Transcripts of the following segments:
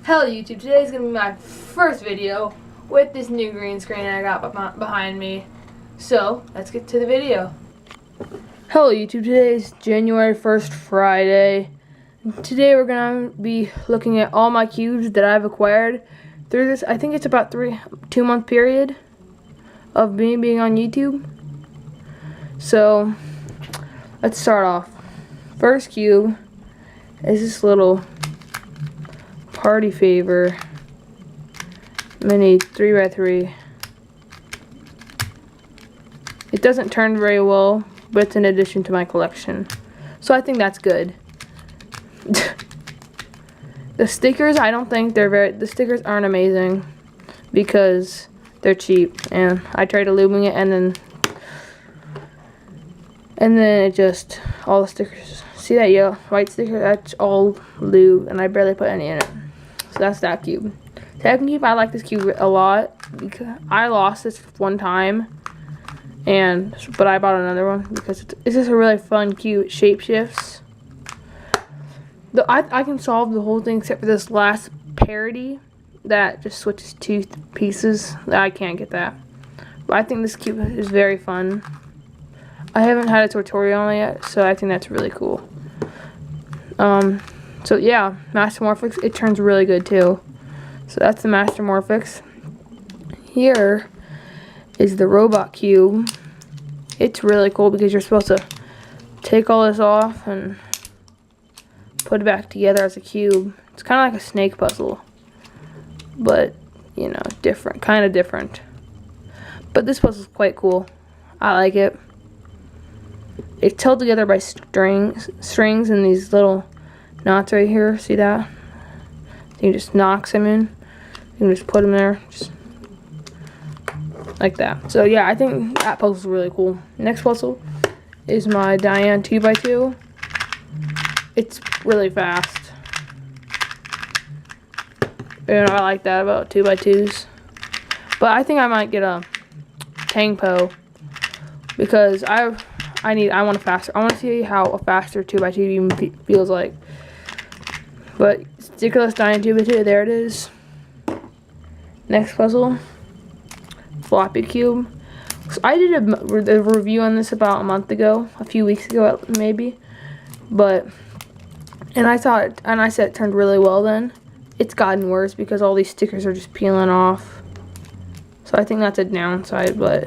Hello YouTube, today is going to be my first video with this new green screen I got behind me. So, let's get to the video. Hello YouTube, today is January 1st, Friday. Today we're going to be looking at all my cubes that I've acquired through this, I think it's about 2-month period of me being on YouTube. So, let's start off. First cube is this little Party Favor mini 3x3. It doesn't turn very well, but it's an addition to my collection, so I think that's good. The stickers, I don't think the stickers aren't amazing because they're cheap, and I tried eluding it, and then it just, all the stickers, see that yellow white sticker, that's all lube, and I barely put any in it. So that's that cube. Second cube, I like this cube a lot because I lost this one time, but I bought another one because it's just a really fun cube. It shape shifts. I can solve the whole thing except for this last parody that just switches two pieces. I can't get that. But I think this cube is very fun. I haven't had a tutorial on it yet, so I think that's really cool. So yeah, Master Morphix, it turns really good too. So that's the Master Morphix. Here is the robot cube. It's really cool because you're supposed to take all this off and put it back together as a cube. It's kind of like a snake puzzle, but you know, different, kind of different. But this puzzle is quite cool. I like it. It's held together by strings and these little knots right here. See that? You just knocks them in. You can just put them there, just like that. So yeah, I think that puzzle is really cool. Next puzzle is my Diane 2x2. It's really fast. And I like that about 2x2s. But I think I might get a Tangpo because I want a faster. I want to see how a faster 2x2 even feels like. But stickerless Diane 2x2, there it is. Next puzzle, floppy cube. So I did a review on this about a month ago, a few weeks ago maybe, and I said it turned really well then. It's gotten worse because all these stickers are just peeling off. So I think that's a downside, but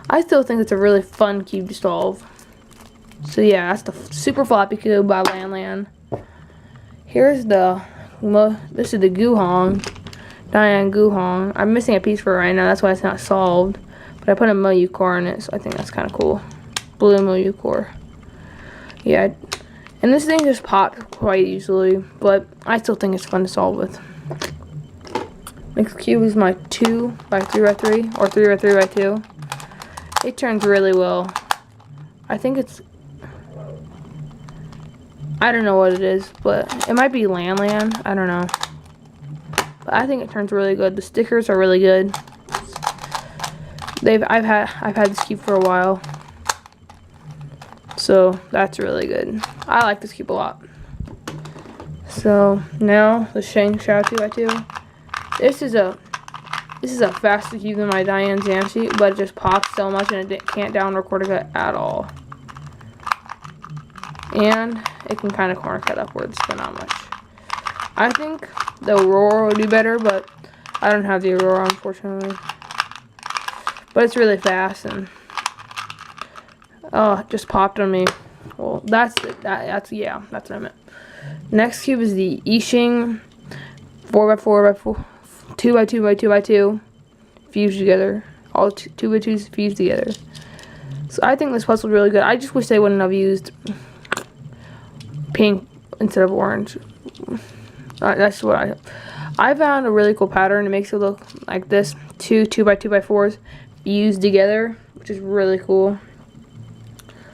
I still think it's a really fun cube to solve. So yeah, that's the Super Floppy Cube by Lan. Here's this is the Guhong, Diane Guhong. I'm missing a piece for it right now, that's why it's not solved. But I put a Moyu core in it, so I think that's kind of cool. Blue Moyu core. Yeah, and this thing just popped quite easily, but I still think it's fun to solve with. Next cube is my 2x3x3 or 3x3x2. It turns really well. I think it's, I don't know what it is, but it might be Lan. I don't know. But I think it turns really good. The stickers are really good. I've had this cube for a while. So that's really good. I like this cube a lot. So now the Shang Shao 2x2. This is a faster cube than my Diane Zamsi, but it just pops so much and it can't down record it at all. And it can kind of corner cut upwards, but not much. I think the Aurora would be better, but I don't have the Aurora, unfortunately. But it's really fast, and oh, it just popped on me. Well, that's what I meant. Next cube is the Yixing 4x4x4, 2x2x2x2 fused together. All 2x2s fused together. So I think this puzzle is really good. I just wish they wouldn't have used pink instead of orange. That's what I found a really cool pattern. It makes it look like this: two 2x2x4s fused together, which is really cool.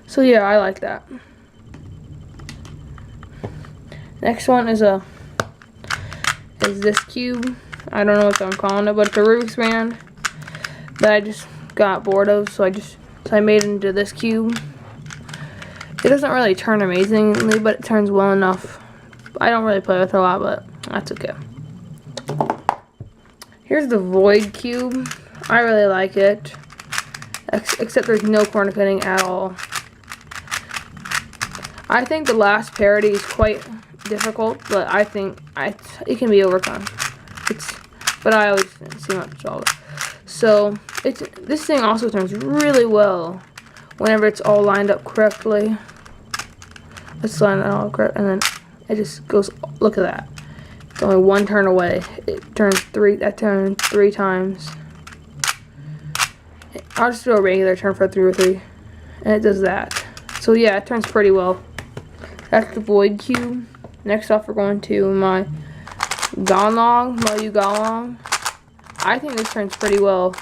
So yeah, I like that. Next one is this cube. I don't know what I'm calling it, but it's a Rubik's band that I just got bored of, so I made it into this cube. It doesn't really turn amazingly, but it turns well enough I don't really play with it a lot, but that's okay. Here's the Void Cube. I really like it, except there's no corner cutting at all. I think the last parody is quite difficult, but I think it can be overcome. But I always seem to solve it. So this thing also turns really well whenever it's all lined up correctly. Let's line it all correct, and then it just goes. Look at that. It's only one turn away. It turns three. That turns 3 times. I'll just do a regular turn for 3 or 3, and it does that. So yeah, it turns pretty well. That's the Void Cube. Next off, we're going to my Gonlong, Moyu Gonlong. I think this turns pretty well.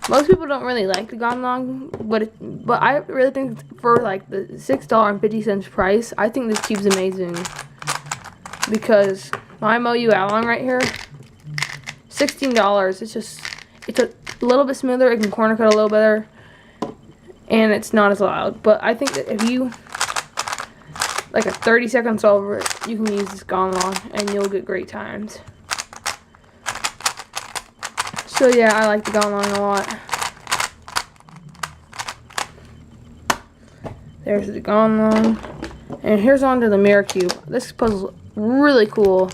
Most people don't really like the Gonlong, but I really think for like the $6.50 price, I think this cube's amazing. Because my Moyu Along right here, $16. It's a little bit smoother. It can corner cut a little better, and it's not as loud. But I think that if you like a 30-second solver, you can use this Gonlong and you'll get great times. So yeah, I like the Gonlong a lot. There's the Gonlong. And here's onto the Mirror Cube. This puzzle's really cool.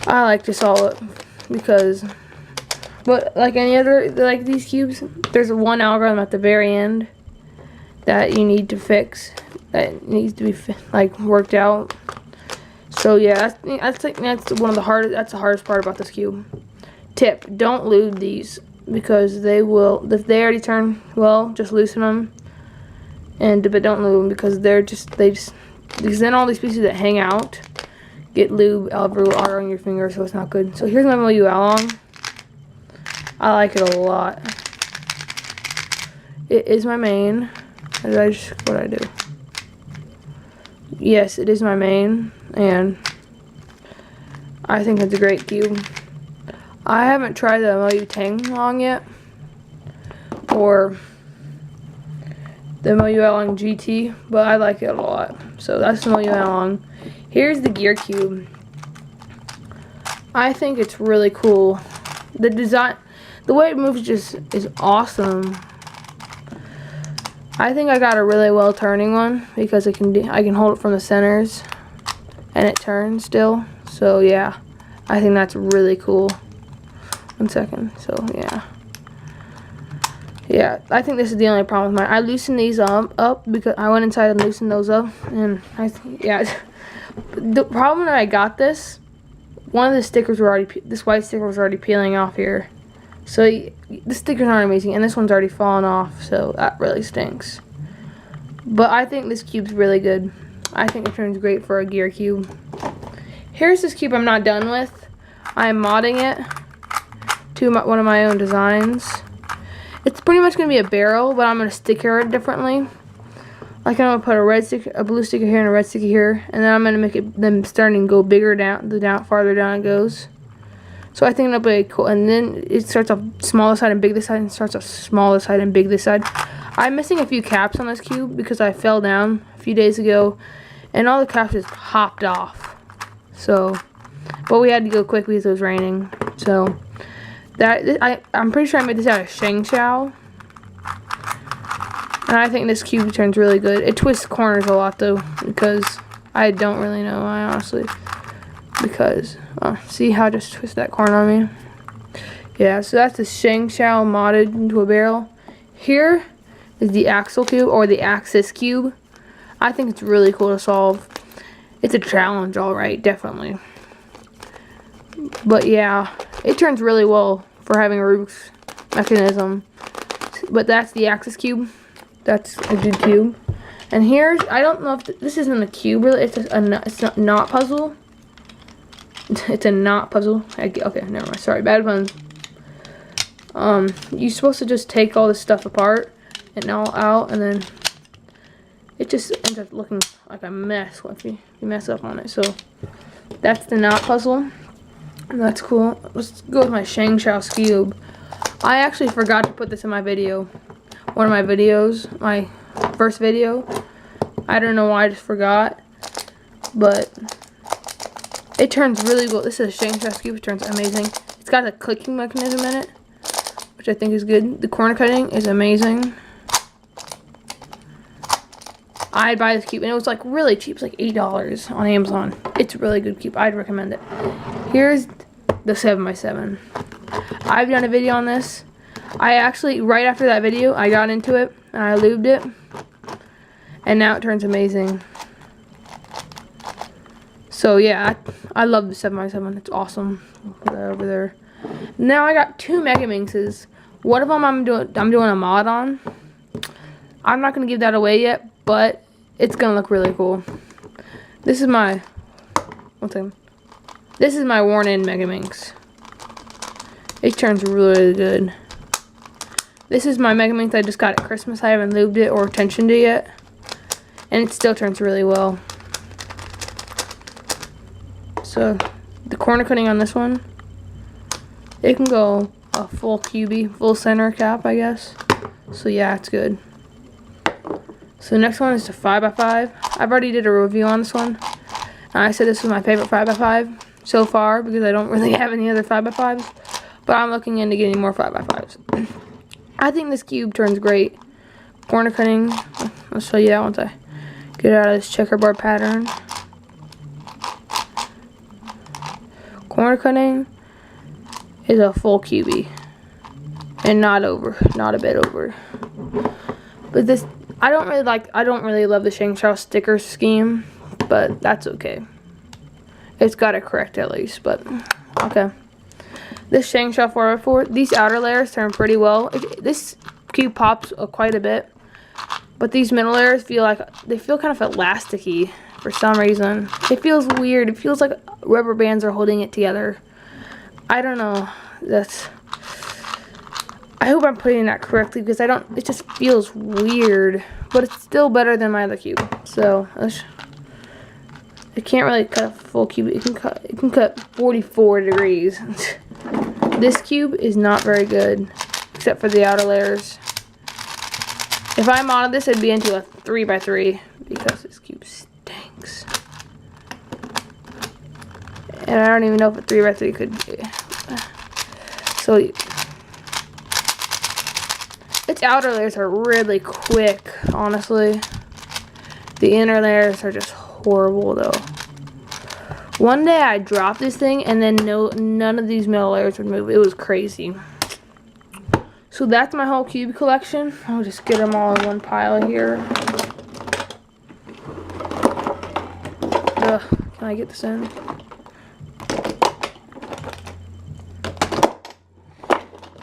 I like to solve it because, but like any other, like these cubes, there's one algorithm at the very end that you need to fix. That needs to be like worked out. So yeah, that's one of the hardest. That's the hardest part about this cube. Tip: don't lube these because they will. If they already turn well, just loosen them. But don't lube them because because then all these pieces that hang out get lube everywhere on your finger, so it's not good. So here's my Moyu Along. I like it a lot. It is my main. What I do? Yes, it is my main, and I think it's a great cube. I haven't tried the Moyu Tanglong yet, or the Moyu Along GT, but I like it a lot. So that's the Moyu Along. Here's the Gear Cube. I think it's really cool. The design, the way it moves just is awesome. I think I got a really well turning one because I can hold it from the centers and it turns still. So yeah, I think that's really cool. 1 second. So yeah, I think this is the only problem with mine. I loosened these up because I went inside and loosened those up, and the problem that I got one of the stickers were already, this white sticker was already peeling off here. So the stickers aren't amazing, and this one's already fallen off, so that really stinks. But I think this cube's really good. I think it turns great for a gear cube. Here's this cube I'm not done with. I'm modding it to one of my own designs. It's pretty much going to be a barrel, but I'm going to sticker it differently. Like I'm going to put a blue sticker here and a red sticker here, and then I'm going to make them starting to go bigger farther down it goes. So I think it'll be cool. And then it starts off smaller side and big this side, and starts off smaller side and big this side. I'm missing a few caps on this cube because I fell down a few days ago, and all the caps just hopped off. So, but we had to go quick because it was raining. So I'm pretty sure I made this out of Sheng Shao. And I think this cube turns really good. It twists corners a lot though, because I don't really know why, honestly. Because, see how I just twist that corner on me? Yeah, so that's the Sheng Shao modded into a barrel. Here is the Axle Cube, or the Axis Cube. I think it's really cool to solve. It's a challenge, alright, definitely. But yeah, it turns really well for having a Rubik's mechanism. But that's the Axis Cube. That's a good cube. And here's, I don't know if this isn't a cube really, it's a knot puzzle. It's a knot puzzle. Okay, never mind. Sorry, bad puns. You're supposed to just take all this stuff apart and all out, and then it just ends up looking like a mess once you mess up on it. So that's the knot puzzle. And that's cool. Let's go with my Sheng Shao cube. I actually forgot to put this in my video. One of my videos, my first video. I don't know why, I just forgot. but it turns really well. This is a shank cube. It turns amazing. It's got a clicking mechanism in it, which I think is good. The corner cutting is amazing. I'd buy this cube, and it was like really cheap. It's like $8 on Amazon. It's a really good cube. I'd recommend it. Here's the 7x7. I've done a video on this. I actually, right after that video, I got into it, and I lubed it, and now it turns amazing. So yeah, I love the 7x7. It's awesome. Put that over there. Now I got two Mega Minxes. One of them I'm doing a mod on. I'm not gonna give that away yet, but it's gonna look really cool. This is my This is my worn-in Mega Minx. It turns really good. This is my Mega Minx I just got at Christmas. I haven't lubed it or tensioned it yet, and it still turns really well. So the corner cutting on this one, it can go a full QB, full center cap, I guess. So yeah, it's good. So the next one is the 5x5. I've already did a review on this one. And I said this was my favorite 5x5 so far because I don't really have any other 5x5s. But I'm looking into getting more 5x5s. I think this cube turns great. Corner cutting, I'll show you that once I get out of this checkerboard pattern. Corner cutting is a full QB. And not a bit over. But this, I don't really love the Shang-Chi sticker scheme, but that's okay. It's got it correct at least, but okay. This Shang-Chi 4x4, these outer layers turn pretty well. This cube pops quite a bit, but these middle layers feel kind of elasticy for some reason. It feels weird. It feels like rubber bands are holding it together. I don't know. I hope I'm putting that correctly because it just feels weird, but it's still better than my other cube. So it can't really cut a full cube. It can cut 44 degrees. This cube is not very good, except for the outer layers. If I modded this, it'd be into a 3x3 because this cube stinks. And I don't even know if a 3x3 could be. So its outer layers are really quick, honestly. The inner layers are just horrible though. One day I dropped this thing and then none of these middle layers would move. It was crazy. So that's my whole cube collection. I'll just get them all in one pile here. Ugh, can I get this in?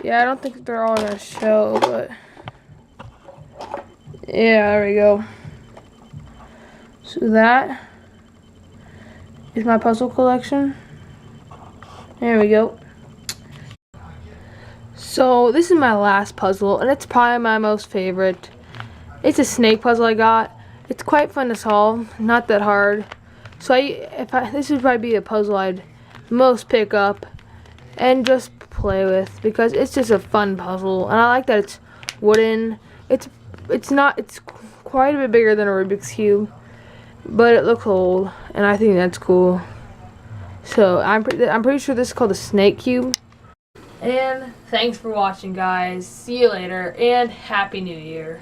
Yeah, I don't think they're all gonna show, but yeah, there we go. So that is my puzzle collection. There we go. So this is my last puzzle, and it's probably my most favorite. It's a snake puzzle I got. It's quite fun to solve, not that hard. So this would probably be a puzzle I'd most pick up and just play with because it's just a fun puzzle, and I like that it's wooden. It's quite a bit bigger than a Rubik's Cube, but it looks old, and I think that's cool. So I'm pretty sure this is called a snake cube. And thanks for watching, guys. See you later, and Happy New Year.